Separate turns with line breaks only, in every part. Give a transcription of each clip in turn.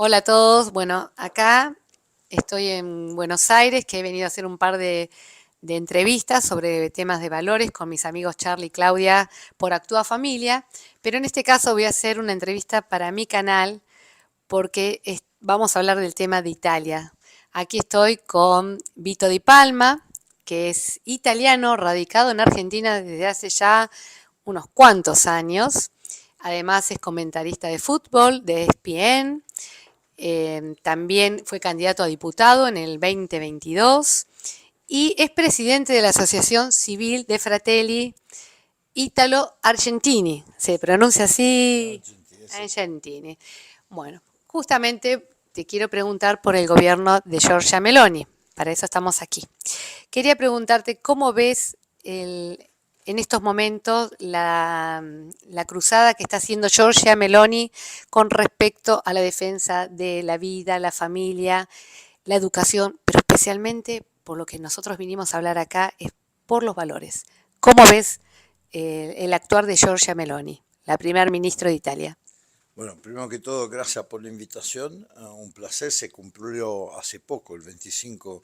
Hola a todos. Bueno, acá estoy en Buenos Aires, que he venido a hacer un par de entrevistas sobre temas de valores con mis amigos Charlie y Claudia por Actúa Familia, pero en este caso voy a hacer una entrevista para mi canal porque vamos a hablar del tema de Italia. Aquí estoy con Vito Di Palma, que es italiano, radicado en Argentina desde hace ya unos cuantos años. Además es comentarista de fútbol de ESPN. También fue candidato a diputado en el 2022 y es presidente de la Asociación Civil de Fratelli Italo Argentini. Se pronuncia así,
Argentina, sì.
Argentini. Bueno, justamente te quiero preguntar por el gobierno de Giorgia Meloni. Para eso estamos aquí. Quería preguntarte cómo ves en estos momentos la cruzada que está haciendo Giorgia Meloni con respecto a la defensa de la vida, la familia, la educación, pero especialmente por lo que nosotros vinimos a hablar acá es por los valores. ¿Cómo ves el actuar de Giorgia Meloni, la primer ministro de Italia?
Bueno, primero que todo, gracias por la invitación. Un placer. Se cumplió hace poco, el 25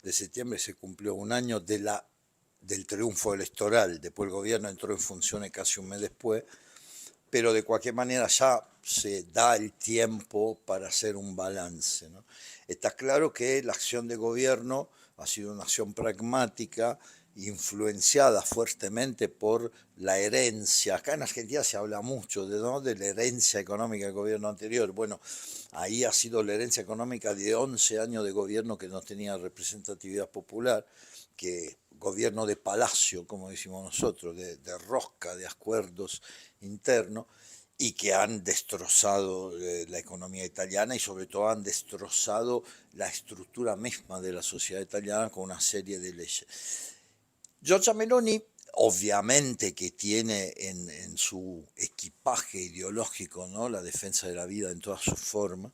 de septiembre, se cumplió un año del triunfo electoral. Después el gobierno entró en funciones casi un mes después, pero de cualquier manera ya se da el tiempo para hacer un balance, ¿no? Está claro que la acción de gobierno ha sido una acción pragmática, influenciada fuertemente por la herencia. Acá en Argentina se habla mucho de, ¿no?, de la herencia económica del gobierno anterior. Bueno, ahí ha sido la herencia económica de 11 años de gobierno que no tenía representatividad popular, que gobierno de palacio, como decimos nosotros, de rosca, de acuerdos internos, y que han destrozado la economía italiana y sobre todo han destrozado la estructura misma de la sociedad italiana con una serie de leyes. Giorgia Meloni obviamente que tiene en su equipaje ideológico, ¿no?, la defensa de la vida en todas sus formas,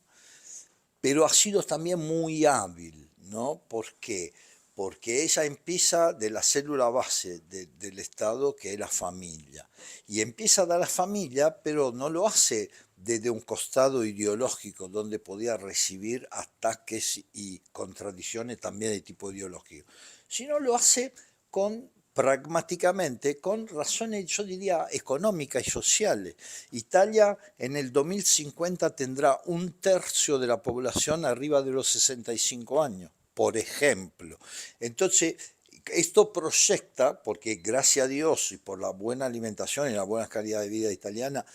pero ha sido también muy hábil, ¿no? ¿Por qué? Porque ella empieza de la célula base del Estado, que es la familia, y empieza de la familia, pero no lo hace desde un costado ideológico, donde podía recibir ataques y contradicciones también de tipo ideológico, sino lo hace con pragmáticamente, con razones, yo diría, económicas y sociales. Italia en el 2050 tendrá un tercio de la población arriba de los 65 años, por ejemplo. Entonces, esto proyecta, porque gracias a Dios y por la buena alimentación y la buena calidad de vida italiana,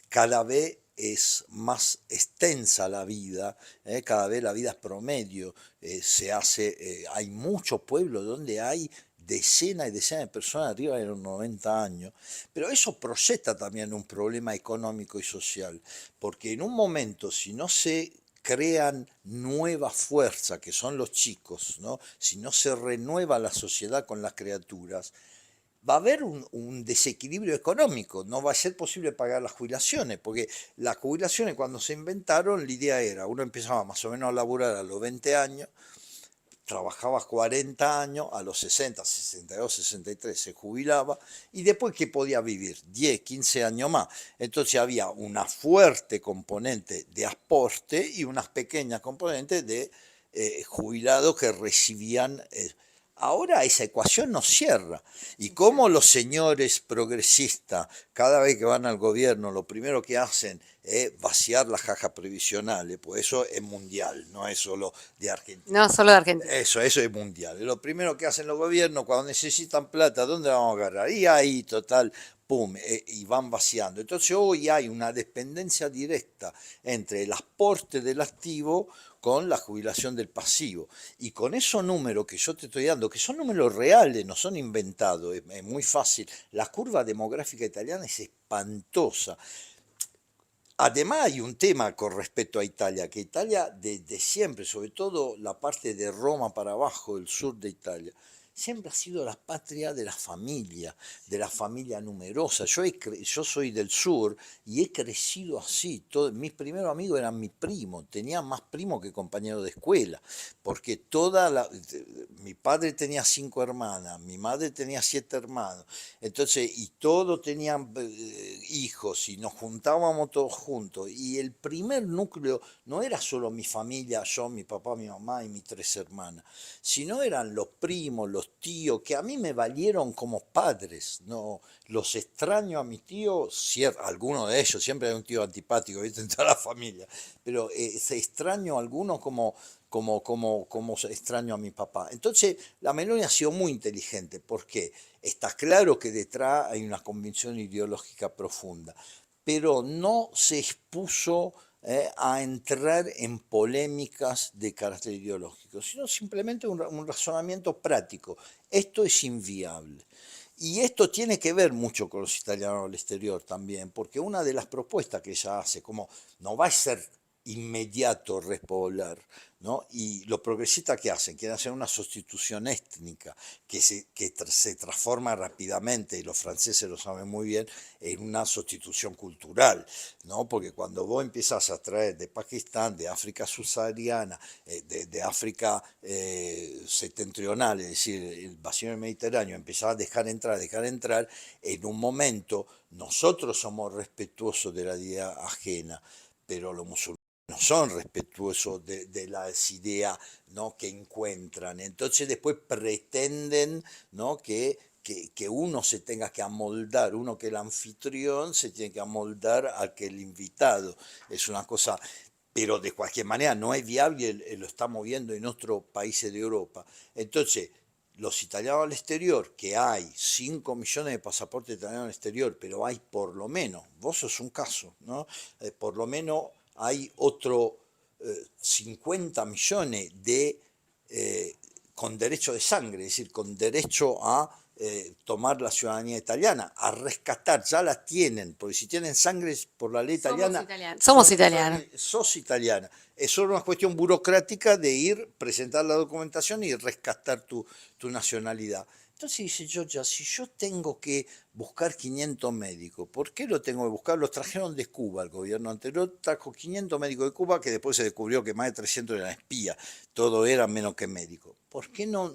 cada vez es más extensa la vida, cada vez la vida es promedio, se hace, hay muchos pueblos donde hay decenas y decenas de personas arriba de los 90 años, pero eso proyecta también un problema económico y social, porque en un momento si no se crean nuevas fuerzas, que son los chicos, ¿no?, si no se renueva la sociedad con las criaturas, va a haber un desequilibrio económico, no va a ser posible pagar las jubilaciones, porque las jubilaciones cuando se inventaron, la idea era, uno empezaba más o menos a laburar a los 20 años, trabajaba 40 años, a los 60, 62, 63 se jubilaba y después que podía vivir 10, 15 años más. Entonces había una fuerte componente de aporte y unas pequeñas componentes de jubilados que recibían. Ahora esa ecuación no cierra. Y como los señores progresistas, cada vez que van al gobierno, lo primero que hacen es vaciar las cajas previsionales, pues eso es mundial, no es solo de Argentina.
No solo de Argentina.
Eso es mundial. Lo primero que hacen los gobiernos cuando necesitan plata, ¿dónde la vamos a agarrar? Y ahí, total, pum, y van vaciando. Entonces hoy hay una dependencia directa entre el aporte del activo con la jubilación del pasivo. Y con esos números que yo te estoy dando, que son números reales, no son inventados, es muy fácil. La curva demográfica italiana es espantosa. Además hay un tema con respecto a Italia, que Italia desde siempre, sobre todo la parte de Roma para abajo, el sur de Italia, siempre ha sido la patria de la familia numerosa. Yo soy del sur y he crecido así. Mis primeros amigos eran mi primo, tenía más primos que compañeros de escuela, porque mi padre tenía 5 hermanas, mi madre tenía 7 hermanos, entonces, y todos tenían hijos y nos juntábamos todos juntos. Y el primer núcleo no era solo mi familia, yo, mi papá, mi mamá y mis 3 hermanas, sino eran los primos, los tíos, que a mí me valieron como padres, ¿no? Los extraño a mis tíos, algunos de ellos, siempre hay un tío antipático, ¿viste? En toda la familia, pero se extraño a algunos como extraño a mi papá. Entonces, la Meloni ha sido muy inteligente, porque está claro que detrás hay una convicción ideológica profunda, pero no se expuso a entrar en polémicas de carácter ideológico, sino simplemente un razonamiento práctico. Esto es inviable. Y esto tiene que ver mucho con los italianos al exterior también, porque una de las propuestas que ella hace, como no va a ser inmediato repoblar, ¿no? Y los progresistas que hacen, quieren hacer una sustitución étnica que se transforma rápidamente, y los franceses lo saben muy bien, en una sustitución cultural, ¿no? Porque cuando vos empiezas a traer de Pakistán, de África subsahariana, de África septentrional, es decir, el vacío del Mediterráneo, empezás a dejar entrar, en un momento nosotros somos respetuosos de la idea ajena, pero los musulmanes no son respetuosos de las ideas, ¿no?, que encuentran. Entonces después pretenden, ¿no?, que uno se tenga que amoldar, uno que el anfitrión se tiene que amoldar a que el invitado. Es una cosa, pero de cualquier manera no es viable, lo estamos viendo en otros países de Europa. Entonces, los italianos al exterior, que hay 5 millones de pasaportes italianos al exterior, pero hay por lo menos, vos sos un caso, ¿no? Por lo menos hay otro 50 millones eh, con derecho de sangre, es decir, con derecho a tomar la ciudadanía italiana, a rescatar, ya la tienen, porque si tienen sangre por la ley italiana,
Somos italianos.
sos italiana. Es solo una cuestión burocrática de ir, presentar la documentación y rescatar tu nacionalidad. Entonces dice Georgia, si yo tengo que buscar 500 médicos, ¿por qué lo tengo que buscar? Los trajeron de Cuba, el gobierno anterior trajo 500 médicos de Cuba, que después se descubrió que más de 300 eran espías, todo era menos que médicos. ¿Por qué no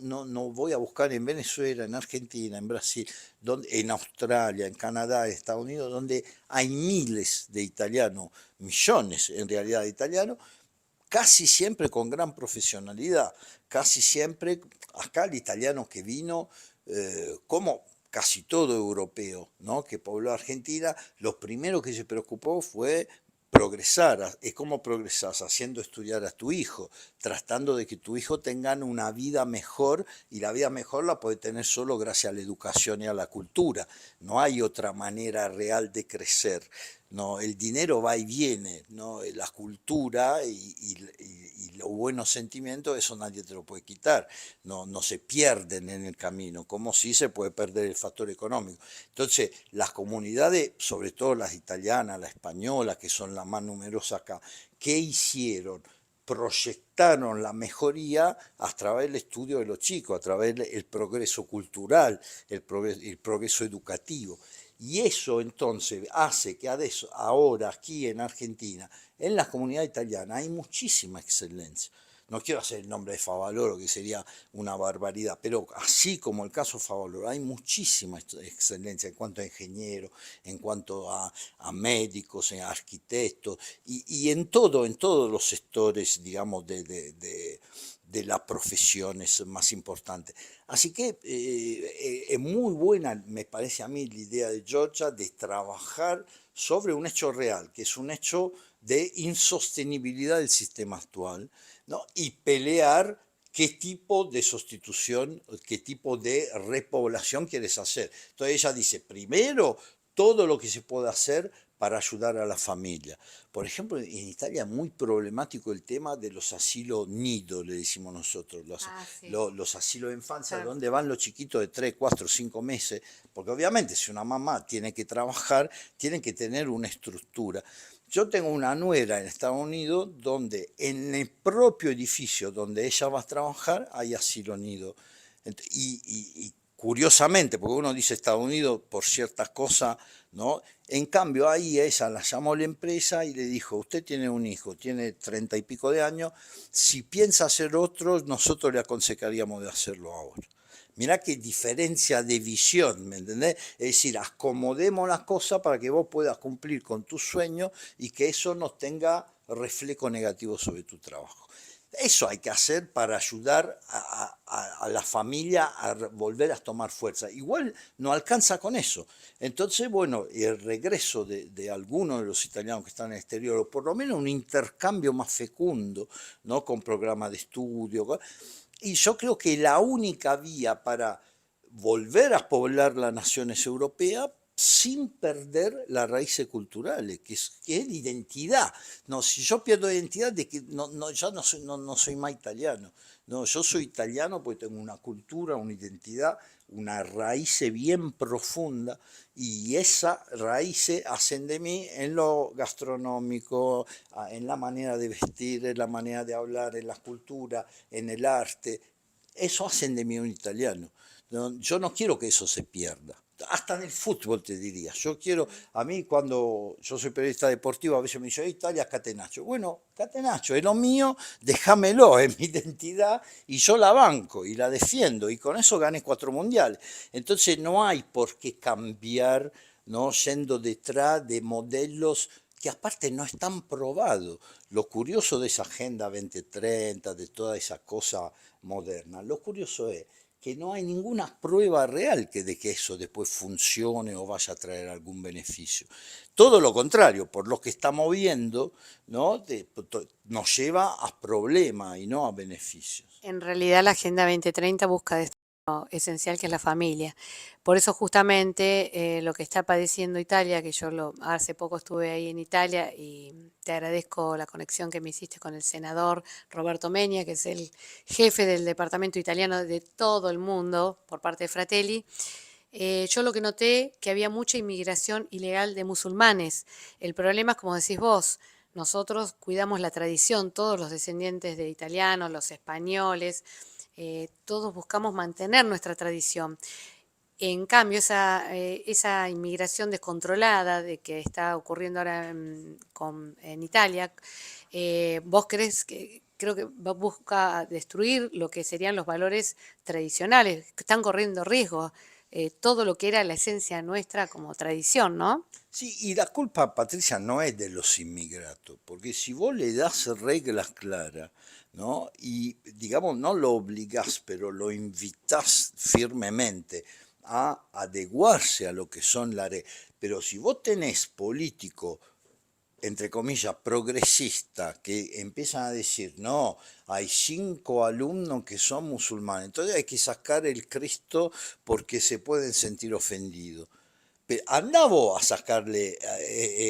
voy a buscar en Venezuela, en Argentina, en Brasil, en Australia, en Canadá, en Estados Unidos, donde hay miles de italianos, millones en realidad de italianos, casi siempre con gran profesionalidad, casi siempre, acá el italiano que vino, como casi todo europeo, ¿no?, que pobló Argentina, lo primero que se preocupó fue progresar. Es como progresás, haciendo estudiar a tu hijo, tratando de que tu hijo tenga una vida mejor, y la vida mejor la puede tener solo gracias a la educación y a la cultura. No hay otra manera real de crecer. No, el dinero va y viene, ¿no? La cultura y los buenos sentimientos, eso nadie te lo puede quitar, no se pierden en el camino, como si se puede perder el factor económico. Entonces, las comunidades, sobre todo las italianas, las españolas, que son las más numerosas acá, ¿qué hicieron? Proyectaron la mejoría a través del estudio de los chicos, a través del progreso cultural, el progreso educativo. Y eso entonces hace que ahora aquí en Argentina, en la comunidad italiana, hay muchísima excelencia. No quiero hacer el nombre de Favaloro, que sería una barbaridad, pero así como el caso Favaloro, hay muchísima excelencia en cuanto a ingenieros, en cuanto a médicos, a arquitectos, y en todos los sectores, digamos, de las profesiones más importantes. Así que es muy buena, me parece a mí, la idea de Georgia de trabajar sobre un hecho real, que es un hecho de insostenibilidad del sistema actual, ¿no?, y pelear qué tipo de sustitución, qué tipo de repoblación quieres hacer. Entonces ella dice, primero, todo lo que se puede hacer para ayudar a la familia. Por ejemplo, en Italia es muy problemático el tema de los asilos nido, le decimos nosotros,
Sí,
los asilos de infancia,
claro.
donde van los chiquitos de 3, 4, 5 meses, porque obviamente si una mamá tiene que trabajar, tienen que tener una estructura. Yo tengo una nuera en Estados Unidos donde en el propio edificio donde ella va a trabajar hay asilo nido. Y curiosamente, porque uno dice Estados Unidos por ciertas cosas, ¿no? En cambio, ahí ella la llamó a la empresa y le dijo, usted tiene un hijo, tiene 30 y pico de años, si piensa hacer otro, nosotros le aconsejaríamos de hacerlo ahora. Mirá qué diferencia de visión, ¿me entendés? Es decir, acomodemos las cosas para que vos puedas cumplir con tus sueños y que eso no tenga reflejo negativo sobre tu trabajo. Eso hay que hacer para ayudar a la familia a volver a tomar fuerza. Igual no alcanza con eso. Entonces, bueno, el regreso de algunos de los italianos que están en el exterior, o por lo menos un intercambio más fecundo, ¿no? Con programas de estudio. Y yo creo que la única vía para volver a poblar las naciones europeas sin perder las raíces culturales, que es la identidad. No, si yo pierdo identidad, de que ya no soy más italiano. No, yo soy italiano porque tengo una cultura, una identidad, una raíz bien profunda y esa raíz hacen de mí en lo gastronómico, en la manera de vestir, en la manera de hablar, en la cultura, en el arte. Eso hacen de mí un italiano. No, yo no quiero que eso se pierda. Hasta en el fútbol te diría. Yo quiero, a mí cuando yo soy periodista deportivo, a veces me dicen, Italia, Catenaccio. Bueno, Catenaccio es lo mío, déjamelo, es mi identidad y yo la banco y la defiendo y con eso gané 4 mundiales. Entonces no hay por qué cambiar, ¿no? Yendo detrás de modelos que aparte no están probados. Lo curioso de esa Agenda 2030, de toda esa cosa moderna, lo curioso es que no hay ninguna prueba real de que eso después funcione o vaya a traer algún beneficio. Todo lo contrario, por lo que estamos viendo, ¿no? Nos lleva a problemas y no a beneficios.
En realidad la Agenda 2030 busca destino esencial que es la familia. Por eso justamente lo que está padeciendo Italia, que hace poco estuve ahí en Italia y te agradezco la conexión que me hiciste con el senador Roberto Menia, que es el jefe del departamento italiano de todo el mundo por parte de Fratelli. Yo lo que noté que había mucha inmigración ilegal de musulmanes. El problema es, como decís vos, nosotros cuidamos la tradición, todos los descendientes de italianos, los españoles, todos buscamos mantener nuestra tradición. En cambio, esa inmigración descontrolada de que está ocurriendo ahora en Italia, vos creo que busca destruir lo que serían los valores tradicionales, que están corriendo riesgo, todo lo que era la esencia nuestra como tradición, ¿no?
Sí, y la culpa, Patricia, no es de los inmigrantes, porque si vos le das reglas claras, ¿no? Y digamos, no lo obligás, pero lo invitás firmemente a adecuarse a lo que son las reglas. Pero si vos tenés políticos entre comillas, progresistas que empiezan a decir, no, hay 5 alumnos que son musulmanes, entonces hay que sacar el Cristo porque se pueden sentir ofendidos. Pero andá vos a sacarle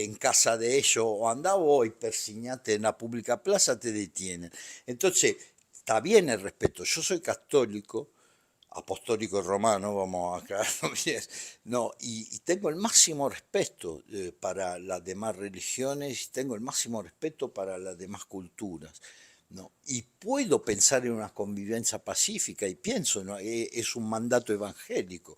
en casa de ellos, o andá vos y persignate en la pública plaza, te detienen. Entonces, está bien el respeto. Yo soy católico, apostólico romano, vamos a aclararlo bien, no, y tengo el máximo respeto para las demás religiones, y tengo el máximo respeto para las demás culturas, ¿no? Y puedo pensar en una convivencia pacífica, y pienso, ¿no? Es un mandato evangélico,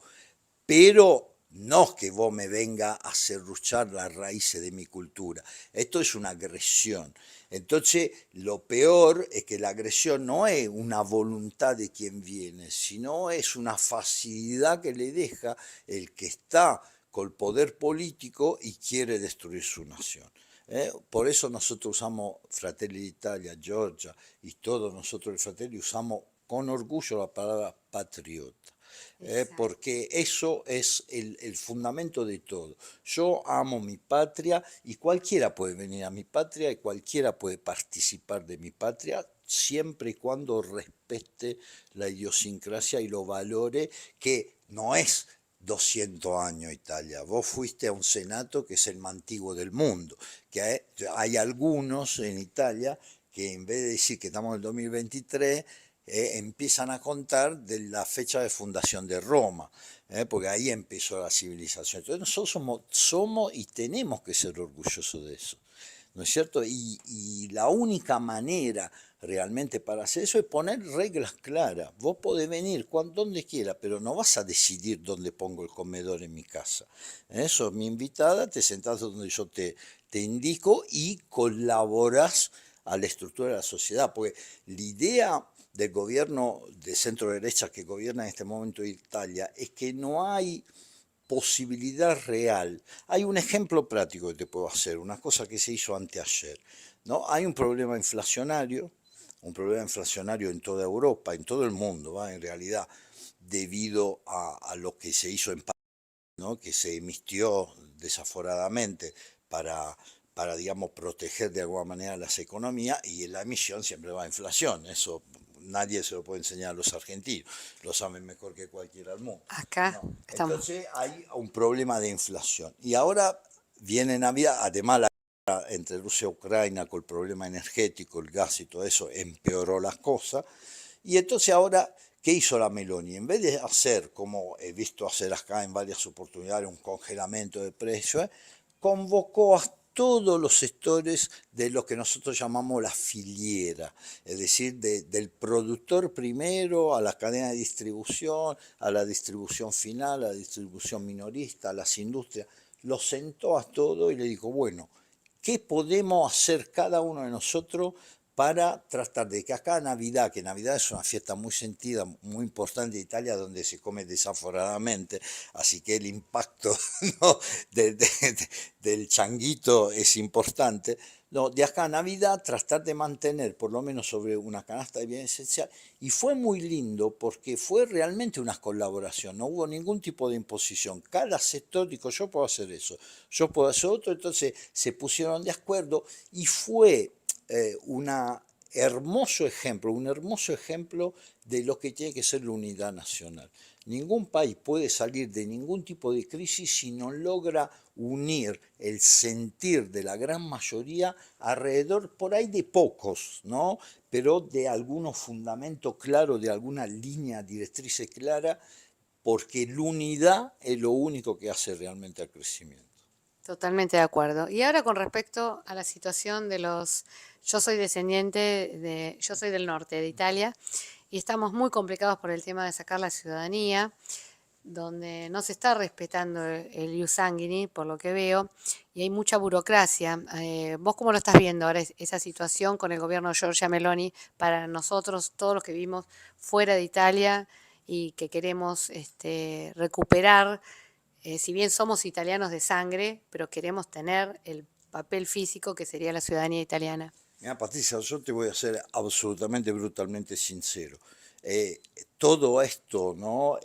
pero no que vos me venga a serruchar las raíces de mi cultura. Esto es una agresión. Entonces, lo peor es que la agresión no es una voluntad de quien viene, sino es una facilidad que le deja el que está con el poder político y quiere destruir su nación. Por eso nosotros usamos Fratelli d'Italia, Giorgia y todos nosotros el Fratelli usamos con orgullo la palabra patriota. Porque eso es el fundamento de todo. Yo amo mi patria y cualquiera puede venir a mi patria y cualquiera puede participar de mi patria siempre y cuando respete la idiosincrasia y los valores que no es 200 años Italia. Vos fuiste a un senato que es el más antiguo del mundo, que hay algunos en Italia que en vez de decir que estamos en el 2023, empiezan a contar de la fecha de fundación de Roma, porque ahí empezó la civilización. Entonces nosotros somos y tenemos que ser orgullosos de eso. ¿no es cierto? Y la única manera realmente para hacer eso es poner reglas claras. Vos podés venir donde quiera, pero no vas a decidir dónde pongo el comedor en mi casa. Eso, mi invitada, te sentás donde yo te indico y colaborás a la estructura de la sociedad, porque la idea del gobierno de centro derecha que gobierna en este momento Italia es que no hay posibilidad real. Hay un ejemplo práctico que te puedo hacer, una cosa que se hizo anteayer, ¿no? Hay un problema inflacionario en toda Europa, en todo el mundo, ¿va? En realidad, debido a lo que se hizo en París, ¿no? Que se emitió desaforadamente para, digamos, proteger de alguna manera las economías, y la emisión siempre va a inflación, eso nadie se lo puede enseñar a los argentinos, lo saben mejor que cualquiera del mundo.
Acá
No.
estamos.
Entonces hay un problema de inflación. Y ahora viene Navidad, además la guerra entre Rusia y Ucrania con el problema energético, el gas y todo eso, empeoró las cosas. Y entonces ahora, ¿qué hizo la Meloni? En vez de hacer, como he visto hacer acá en varias oportunidades, un congelamiento de precios, convocó a todos los sectores de lo que nosotros llamamos la filiera, es decir, del productor primero, a la cadena de distribución, a la distribución final, a la distribución minorista, a las industrias, los sentó a todos y le dijo, bueno, ¿qué podemos hacer cada uno de nosotros para tratar de que acá Navidad, que Navidad es una fiesta muy sentida, muy importante de Italia, donde se come desaforadamente, así que el impacto, ¿no? Del changuito es importante, no, de acá a Navidad tratar de mantener por lo menos sobre una canasta de bienes esenciales, y fue muy lindo porque fue realmente una colaboración, no hubo ningún tipo de imposición, cada sector dijo yo puedo hacer eso, yo puedo hacer otro, entonces se pusieron de acuerdo y fue un hermoso ejemplo de lo que tiene que ser la unidad nacional. Ningún país puede salir de ningún tipo de crisis si no logra unir el sentir de la gran mayoría alrededor, por ahí de pocos, ¿no? Pero de algunos fundamentos claros, de alguna línea directriz clara, porque la unidad es lo único que hace realmente al crecimiento.
Totalmente de acuerdo. Y ahora con respecto a la situación de yo soy yo soy del norte de Italia y estamos muy complicados por el tema de sacar la ciudadanía, donde no se está respetando el ius sanguinis, por lo que veo, y hay mucha burocracia. ¿Vos cómo lo estás viendo ahora esa situación con el gobierno de Giorgia Meloni para nosotros, todos los que vivimos fuera de Italia y que queremos recuperar, si bien somos italianos de sangre, pero queremos tener el papel físico que sería la ciudadanía italiana?
Mira, Patricia, yo te voy a ser absolutamente, brutalmente sincero. Eh, Todo esto, ¿no?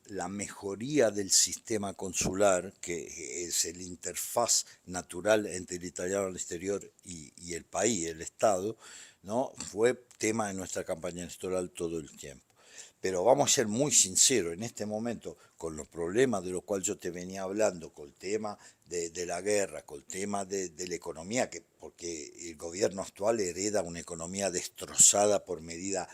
La mejoría del sistema consular, que es el interfaz natural entre el italiano al exterior y el país, el Estado, ¿no? Fue tema de nuestra campaña electoral todo el tiempo. Pero vamos a ser muy sinceros, en este momento, con los problemas de los cuales yo te venía hablando, con el tema de la guerra, con el tema de la economía, porque el gobierno actual hereda una economía destrozada por medidas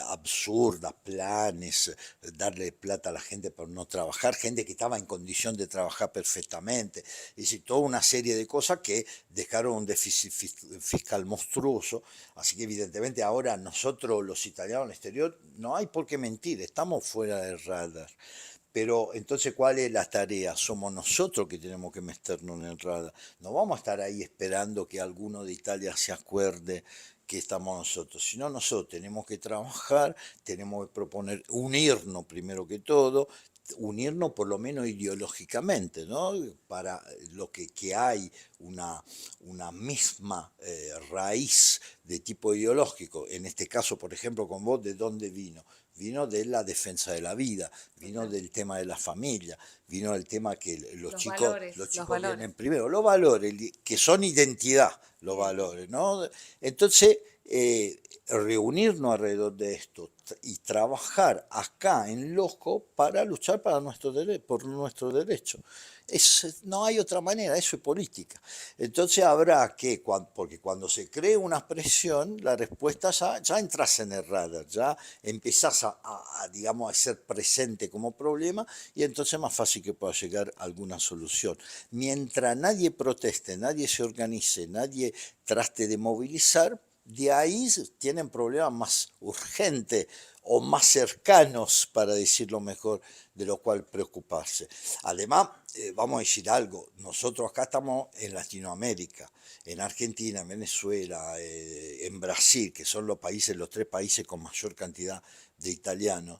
absurdas, planes, darle plata a la gente por no trabajar, gente que estaba en condición de trabajar perfectamente, es decir, toda una serie de cosas que dejaron un déficit fiscal monstruoso, así que evidentemente ahora nosotros los italianos al exterior no hay por qué mentir, estamos fuera del radar. Pero entonces, ¿cuál es la tarea? Somos nosotros que tenemos que meternos en el radar. No vamos a estar ahí esperando que alguno de Italia se acuerde que estamos nosotros, sino nosotros tenemos que trabajar, tenemos que proponer, unirnos primero que todo, unirnos por lo menos ideológicamente, ¿no? Para lo que hay una misma raíz de tipo ideológico. En este caso, por ejemplo, con vos, ¿de dónde vino? Vino de la defensa de la vida, vino del tema de la familia, vino del tema que los
Los
chicos
valores.
vienen primero, los valores, que son identidad, los
Bien.
valores, ¿no? Entonces, reunirnos alrededor de esto y trabajar acá en Lojo para luchar por nuestro derecho. No hay otra manera, eso es política. Entonces habrá que, porque cuando se cree una presión, la respuesta ya entras en el radar, ya empezás digamos, a ser presente como problema y entonces es más fácil que pueda llegar a alguna solución. Mientras nadie proteste, nadie se organice, nadie trate de movilizar, de ahí tienen problemas más urgentes o más cercanos, para decirlo mejor, de lo cual preocuparse. Además, vamos a decir algo, nosotros acá estamos en Latinoamérica, en Argentina, en Venezuela, en Brasil, que son los tres países con mayor cantidad de italianos.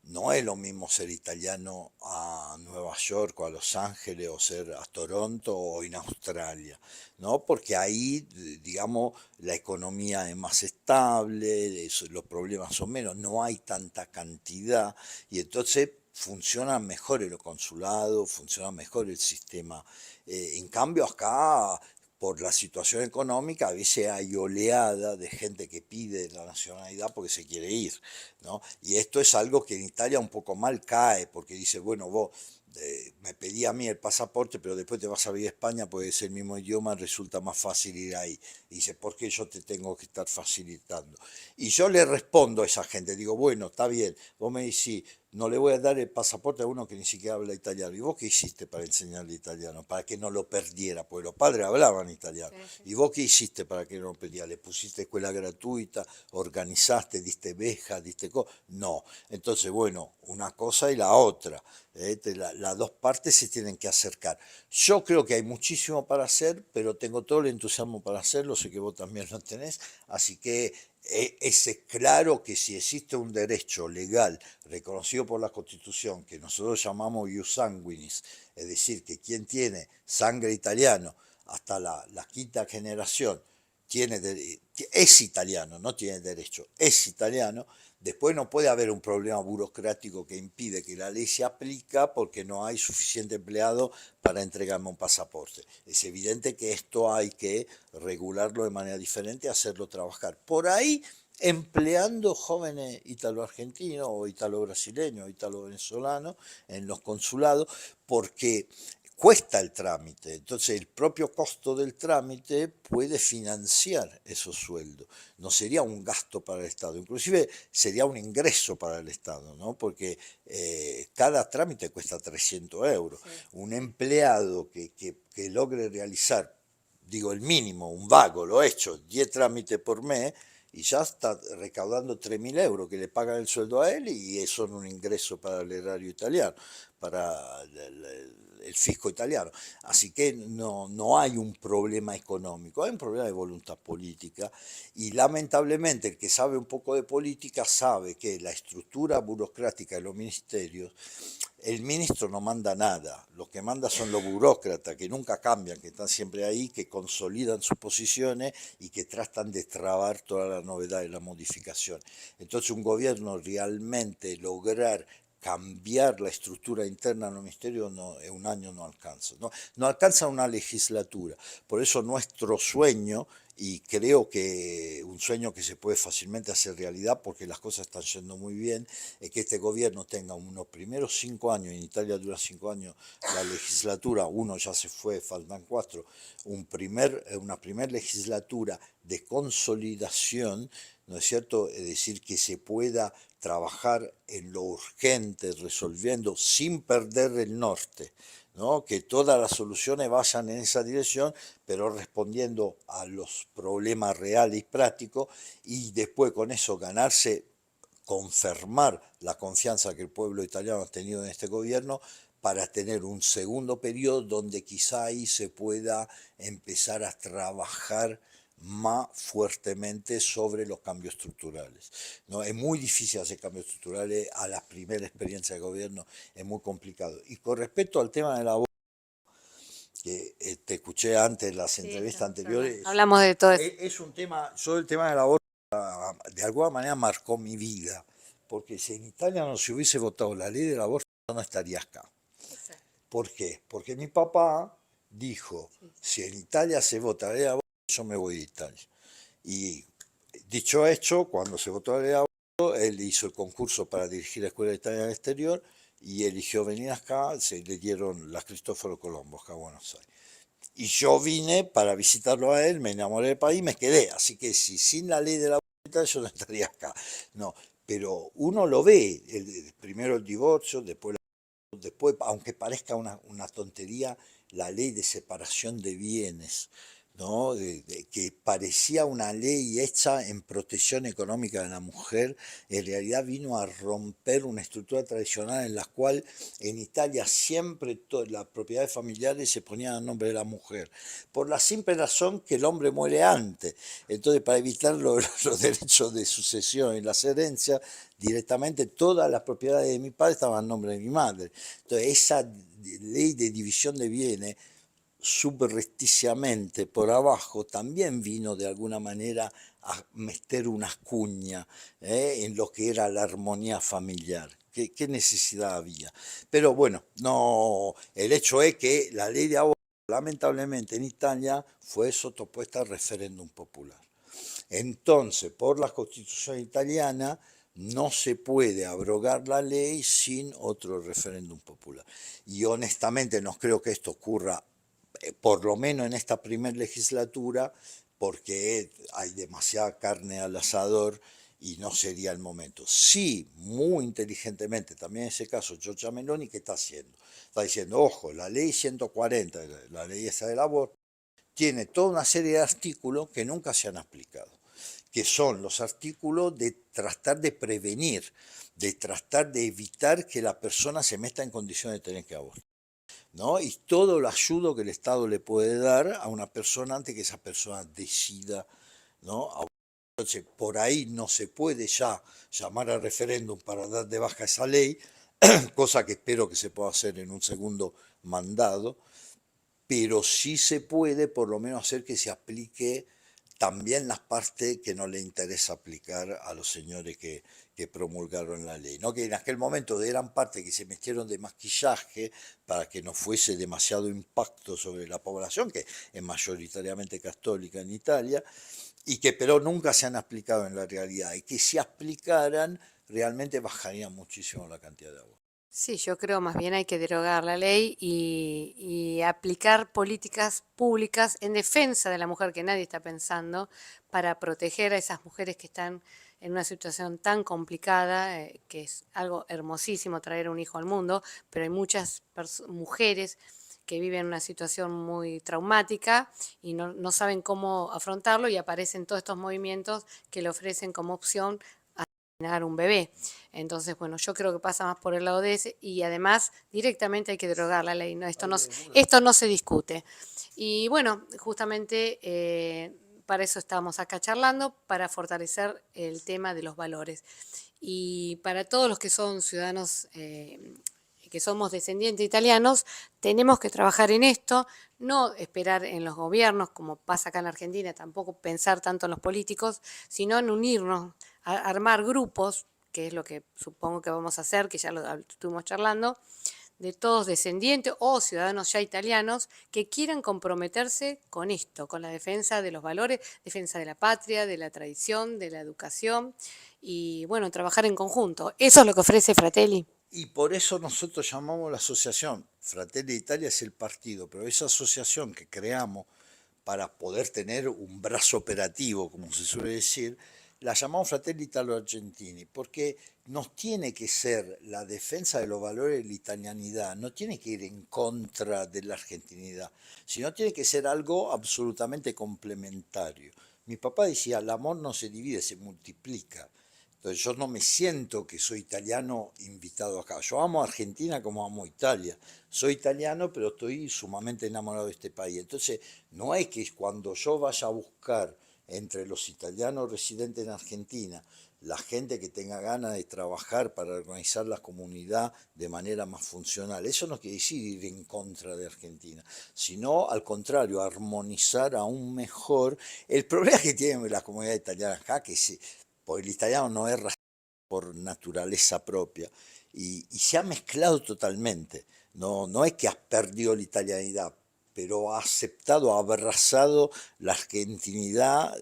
No es lo mismo ser italiano a Nueva York o a Los Ángeles o ser a Toronto o en Australia, ¿no? Porque ahí, digamos, la economía es más estable, los problemas son menos, no hay tanta cantidad y entonces funciona mejor el consulado, funciona mejor el sistema. En cambio acá, por la situación económica, a veces hay oleada de gente que pide la nacionalidad porque se quiere ir, ¿no? Y esto es algo que en Italia un poco mal cae, porque dice, bueno, vos me pedí a mí el pasaporte, pero después te vas a vivir a España, porque es el mismo idioma, resulta más fácil ir ahí. Y dice, ¿por qué yo te tengo que estar facilitando? Y yo le respondo a esa gente, digo, bueno, está bien, vos me decís, no le voy a dar el pasaporte a uno que ni siquiera habla italiano. ¿Y vos qué hiciste para enseñarle italiano? Para que no lo perdiera, porque los padres hablaban italiano.
Sí, sí.
¿Y vos qué hiciste para que no lo perdiera? ¿Le pusiste escuela gratuita? ¿Organizaste? ¿Diste beja? ¿Diste cosas? No. Entonces, bueno, una cosa y la otra. Las dos partes se tienen que acercar. Yo creo que hay muchísimo para hacer, pero tengo todo el entusiasmo para hacerlo, sé que vos también lo tenés, así que es claro que si existe un derecho legal reconocido por la Constitución, que nosotros llamamos ius sanguinis, es decir, que quien tiene sangre italiano hasta la quinta generación es italiano, no tiene derecho, es italiano, después no puede haber un problema burocrático que impide que la ley se aplica porque no hay suficiente empleado para entregarme un pasaporte. Es evidente que esto hay que regularlo de manera diferente, hacerlo trabajar. Por ahí, empleando jóvenes italo-argentinos o italo-brasileños o italo-venezolanos en los consulados, porque cuesta el trámite, entonces el propio costo del trámite puede financiar esos sueldos, no sería un gasto para el Estado, inclusive sería un ingreso para el Estado, ¿no? Porque cada trámite cuesta 300 euros.
Sí.
Un empleado que logre realizar, digo el mínimo, un vago, lo he hecho, 10 trámites por mes, y ya está recaudando 3.000 euros que le pagan el sueldo a él y son un ingreso para el erario italiano, para el fisco italiano. Así que no hay un problema económico, hay un problema de voluntad política y lamentablemente el que sabe un poco de política sabe que la estructura burocrática de los ministerios, el ministro no manda nada, lo que manda son los burócratas que nunca cambian, que están siempre ahí, que consolidan sus posiciones y que tratan de trabar toda la novedad y la modificación. Entonces un gobierno realmente lograr cambiar la estructura interna del ministerio en un año no alcanza, no alcanza una legislatura. Por eso nuestro sueño, y creo que un sueño que se puede fácilmente hacer realidad porque las cosas están yendo muy bien, es que este gobierno tenga unos primeros 5 años, en Italia dura 5 años la legislatura, uno ya se fue, faltan 4, una primera legislatura de consolidación, ¿no es cierto? Es decir, que se pueda trabajar en lo urgente, resolviendo sin perder el norte, ¿no? Que todas las soluciones vayan en esa dirección, pero respondiendo a los problemas reales y prácticos, y después con eso ganarse, confirmar la confianza que el pueblo italiano ha tenido en este gobierno para tener un segundo periodo donde quizá ahí se pueda empezar a trabajar más fuertemente sobre los cambios estructurales, ¿no? Es muy difícil hacer cambios estructurales a la primera experiencia de gobierno, es muy complicado. Y con respecto al tema de la que te escuché antes en las
Sí,
entrevistas anteriores,
hablamos de todo eso.
es un tema, yo el tema del aborto de alguna manera marcó mi vida, porque si en Italia no se hubiese votado la ley del aborto, yo no estaría acá.
Exacto.
¿Por qué? Porque mi papá dijo,
Sí.
si en Italia se vota la ley del aborto, yo me voy de Italia. Y Dicho hecho, cuando se votó la ley de aborto, él hizo el concurso para dirigir la Escuela Italiana del Exterior y eligió venir acá, se le dieron las Cristóforo Colombo acá a Buenos Aires. Y yo vine para visitarlo a él, me enamoré del país y me quedé. Así que si sin la ley de la aborto yo no estaría acá. No, pero uno lo ve, primero el divorcio, después, aunque parezca una tontería, la ley de separación de bienes, ¿no? Que parecía una ley hecha en protección económica de la mujer, en realidad vino a romper una estructura tradicional en la cual en Italia siempre las propiedades familiares se ponían a nombre de la mujer, por la simple razón que el hombre muere antes. Entonces, para evitar los derechos de sucesión y las herencias, directamente todas las propiedades de mi padre estaban a nombre de mi madre. Entonces, esa ley de división de bienes subrepticiamente por abajo también vino de alguna manera a meter una cuña en lo que era la armonía familiar. ¿Qué necesidad había? Pero bueno, no, el hecho es que la ley de aborto, lamentablemente en Italia, fue sotopuesta al referéndum popular. Entonces, por la Constitución italiana, no se puede abrogar la ley sin otro referéndum popular. Y honestamente no creo que esto ocurra, por lo menos en esta primera legislatura, porque hay demasiada carne al asador y no sería el momento. Sí, muy inteligentemente, también en ese caso, Giorgia Meloni, ¿qué está haciendo? Está diciendo, ojo, la ley 140, la ley esa del aborto, tiene toda una serie de artículos que nunca se han aplicado, que son los artículos de tratar de prevenir, de tratar de evitar que la persona se meta en condiciones de tener que abortar, ¿no? Y todo el ayudo que el Estado le puede dar a una persona antes que esa persona decida, ¿no? Entonces, por ahí no se puede ya llamar al referéndum para dar de baja esa ley, cosa que espero que se pueda hacer en un segundo mandado, pero sí se puede por lo menos hacer que se aplique también las partes que no le interesa aplicar a los señores que promulgaron la ley, ¿no? Que en aquel momento eran partes que se metieron de maquillaje para que no fuese demasiado impacto sobre la población, que es mayoritariamente católica en Italia, y que pero nunca se han aplicado en la realidad, y que si aplicaran realmente bajaría muchísimo la cantidad de agua.
Sí, yo creo más bien hay que derogar la ley y aplicar políticas públicas en defensa de la mujer que nadie está pensando para proteger a esas mujeres que están en una situación tan complicada, que es algo hermosísimo traer un hijo al mundo, pero hay muchas mujeres que viven una situación muy traumática y no saben cómo afrontarlo y aparecen todos estos movimientos que le ofrecen como opción asesinar un bebé. Entonces, bueno, yo creo que pasa más por el lado de ese y además directamente hay que derogar la ley, ¿no? Esto no se discute. Y bueno, justamente para eso estamos acá charlando, para fortalecer el tema de los valores. Y para todos los que son ciudadanos que somos descendientes italianos, tenemos que trabajar en esto, no esperar en los gobiernos, como pasa acá en Argentina, tampoco pensar tanto en los políticos, sino en unirnos, a armar grupos, que es lo que supongo que vamos a hacer, que ya lo estuvimos charlando, de todos descendientes o ciudadanos ya italianos que quieran comprometerse con esto, con la defensa de los valores, defensa de la patria, de la tradición, de la educación y bueno, trabajar en conjunto. Eso es lo que ofrece Fratelli.
Y por eso nosotros llamamos la asociación, Fratelli Italia es el partido, pero esa asociación que creamos para poder tener un brazo operativo, como se suele decir, la llamamos Fratelli Italo Argentini, porque nos tiene que ser la defensa de los valores de la italianidad, no tiene que ir en contra de la argentinidad, sino tiene que ser algo absolutamente complementario. Mi papá decía, el amor no se divide, se multiplica. Entonces yo no me siento que soy italiano invitado acá. Yo amo a Argentina como amo a Italia. Soy italiano, pero estoy sumamente enamorado de este país. Entonces no es que cuando yo vaya a buscar entre los italianos residentes en Argentina la gente que tenga ganas de trabajar para organizar la comunidad de manera más funcional. Eso no quiere decir ir en contra de Argentina, sino al contrario, armonizar aún mejor. El problema que tiene la comunidad italiana acá, que se porque el italiano no es racista por naturaleza propia y se ha mezclado totalmente. No, no es que has perdido la italianidad, pero ha aceptado, ha abrazado la argentinidad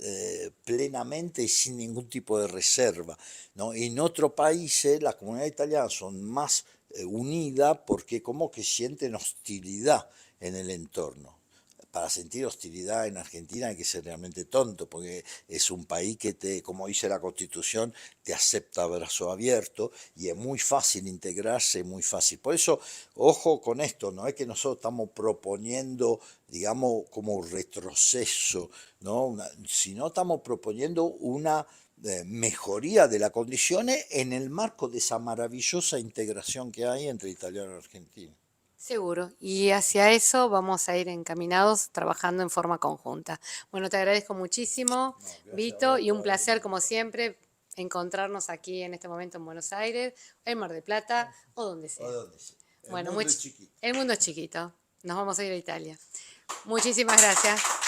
plenamente y sin ningún tipo de reserva, ¿no? En otros países la comunidad italiana son más unida porque como que sienten hostilidad en el entorno. Para sentir hostilidad en Argentina hay que ser realmente tonto, porque es un país que te, como dice la Constitución, te acepta a brazo abierto y es muy fácil integrarse, muy fácil. Por eso, ojo con esto, no es que nosotros estamos proponiendo, digamos, como un retroceso, ¿no? Sino estamos proponiendo una mejoría de las condiciones en el marco de esa maravillosa integración que hay entre italiano y argentino.
Seguro, y hacia eso vamos a ir encaminados trabajando en forma conjunta. Bueno, te agradezco muchísimo,
No, gracias a
Vito,
vos
y un
por la
placer, como
invitación.
siempre, encontrarnos aquí en este momento en Buenos Aires, en Mar del Plata o donde
¿A
sea.
dónde sea? El
Bueno,
mundo es chiquito.
el mundo es chiquito, nos vamos a ir a Italia. Muchísimas gracias.